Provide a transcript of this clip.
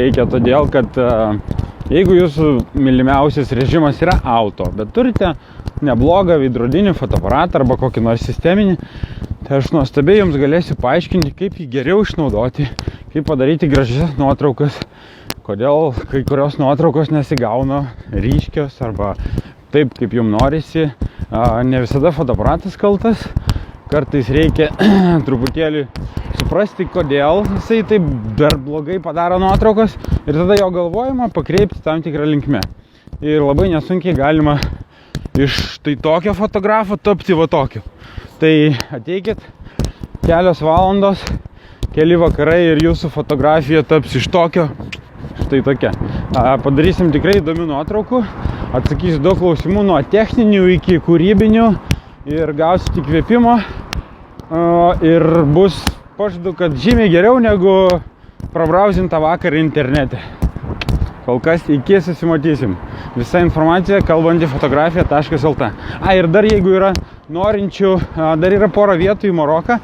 Reikia todėl, kad jeigu jūsų mylimiausias režimas yra auto, bet turite neblogą veidrodinį fotoaparatą arba kokį nors sisteminį, tai aš nuostabiai jums galėsiu paaiškinti, kaip jį geriau išnaudoti, kaip padaryti gražias nuotraukas, kodėl kai kurios nuotraukos nesigauna ryškios arba taip, kaip jums norisi. Ne visada fotoaparatas kaltas, kartais reikia truputėlį suprasti, kodėl jisai taip dar blogai padaro nuotraukos ir tada jo galvojimą pakreipti tam tikrą linkmę. Ir labai nesunkiai galima iš tai tokio fotografo tapti va tokiu. Tai ateikit, kelios valandos, keli vakarai ir jūsų fotografija taps iš tokio štai tokia. Padarysim tikrai įdomių nuotraukų, atsakysiu daug klausimų nuo techninių iki kūrybinių ir gausit įkvėpimo ir bus, pažadu, kad žymiai geriau negu prabrauzintą vakarą internete. Kol kas iki susimatysim. Visa informacija kalbantifotografija.lt. Ir dar jeigu yra norinčių, dar yra pora vietų į Maroką.